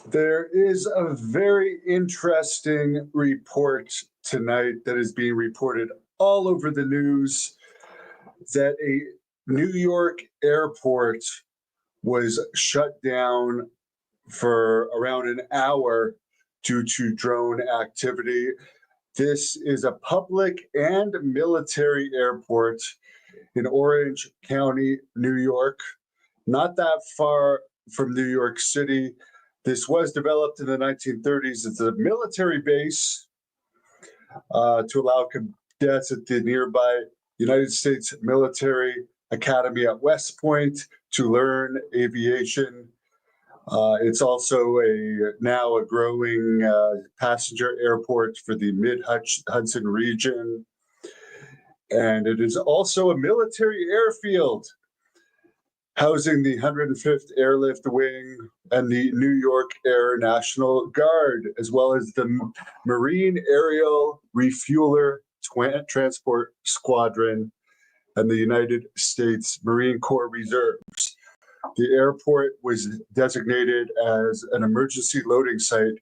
There is a very interesting report tonight that is being reported all over the news that a New York airport was shut down for around an hour due to drone activity. This is a public and military airport in Orange County, New York, not that far from New York City. This was developed in the 1930s. It's a military base to allow cadets at the nearby United States Military Academy at West Point to learn aviation. It's also now a growing passenger airport for the Mid-Hudson region. And it is also a military airfield housing the 105th Airlift Wing and the New York Air National Guard, as well as the Marine Aerial Refueler Transport Squadron and the United States Marine Corps Reserves. The airport was designated as an emergency loading site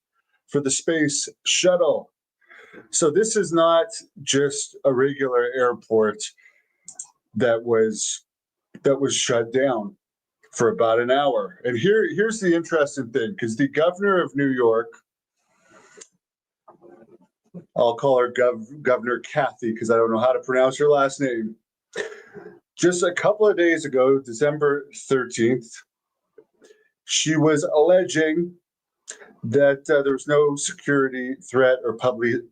for the Space Shuttle. So this is not just a regular airport that was shut down for about an hour. And here's the interesting thing, because the governor of New York, I'll call her Governor Kathy because I don't know how to pronounce her last name. Just a couple of days ago, December 13th, she was alleging that there was no security threat or public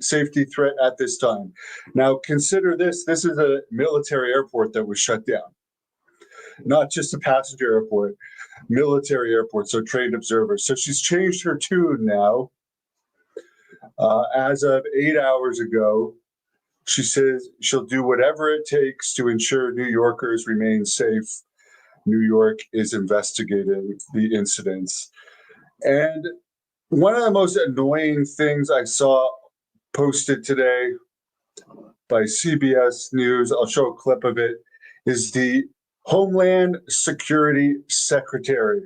safety threat at this time. Now, consider this. This is a military airport that was shut down. Not just a passenger airport, military airport, so trained observers. So she's changed her tune now. As of 8 hours ago, she says she'll do whatever it takes to ensure New Yorkers remain safe. New York is investigating the incidents. And one of the most annoying things I saw posted today by CBS News, I'll show a clip of it, is the Homeland Security Secretary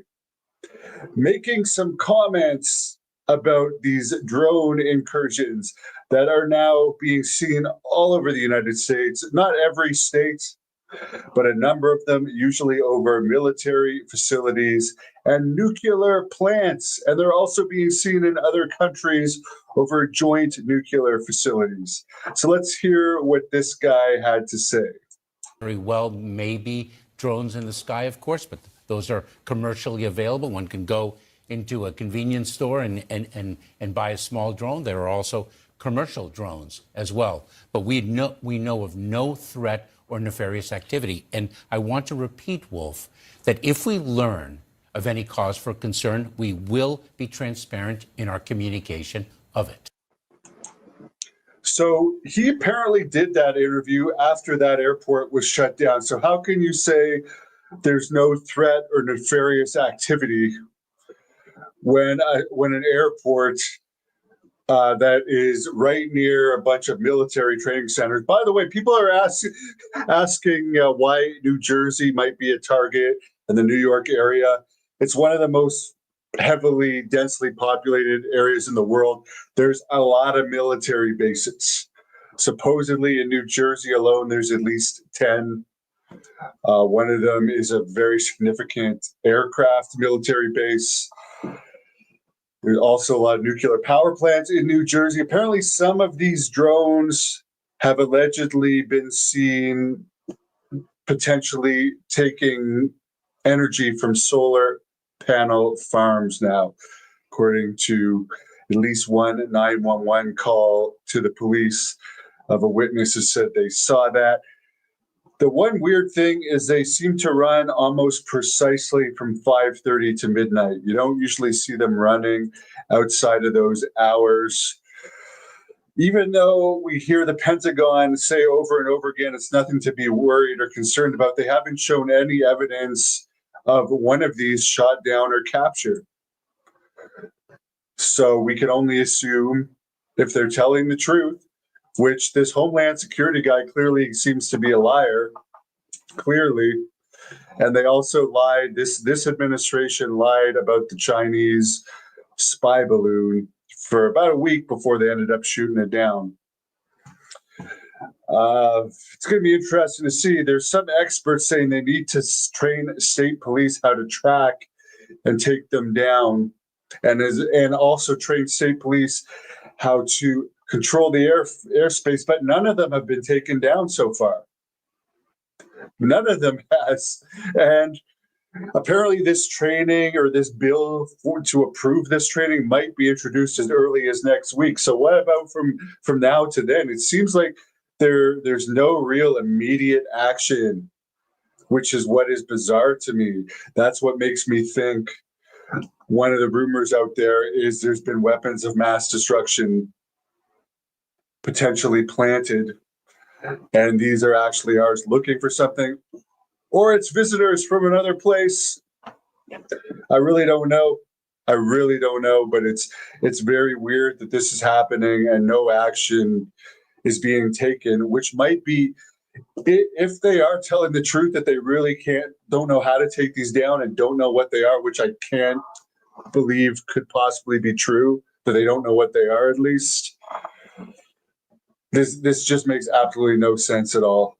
making some comments about these drone incursions that are now being seen all over the United States. Not every state, but a number of them, usually over military facilities and nuclear plants. And they're also being seen in other countries over joint nuclear facilities. So let's hear what this guy had to say. Very well, maybe drones in the sky, of course, but those are commercially available. One can go into a convenience store and buy a small drone. There are also commercial drones as well. But we know of no threat or nefarious activity. And I want to repeat, Wolf, that if we learn of any cause for concern, we will be transparent in our communication of it. So he apparently did that interview after that airport was shut down. So how can you say there's no threat or nefarious activity when an airport that is right near a bunch of military training centers? By the way, people are asking why New Jersey might be a target in the New York area. It's one of the most heavily, densely populated areas in the world. There's a lot of military bases. Supposedly in New Jersey alone, there's at least 10. One of them is a very significant aircraft military base. There's also a lot of nuclear power plants in New Jersey. Apparently, some of these drones have allegedly been seen potentially taking energy from solar panel farms now, according to at least one 911 call to the police of a witness who said they saw that. The one weird thing is they seem to run almost precisely from 5:30 to midnight. You don't usually see them running outside of those hours. Even though we hear the Pentagon say over and over again it's nothing to be worried or concerned about, they haven't shown any evidence of one of these shot down or captured. So we can only assume, if they're telling the truth, which this Homeland Security guy clearly seems to be a liar, clearly, And they also lied. This administration lied about the Chinese spy balloon for about a week before they ended up shooting it down. It's going to be interesting to see. There's some experts saying they need to train state police how to track and take them down, and also train state police how to control the airspace. But none of them have been taken down so far. None of them has, and apparently this training or this bill to approve this training might be introduced as early as next week. So what about from now to then? It seems like there's no real immediate action, which is what is bizarre to me. That's what makes me think one of the rumors out there is there's been weapons of mass destruction potentially planted, and these are actually ours looking for something, or it's visitors from another place. I really don't know. But it's very weird that this is happening and no action is being taken, which might be, if they are telling the truth, that they really don't know how to take these down and don't know what they are, which I can't believe could possibly be true, that they don't know what they are. At least this just makes absolutely no sense at all.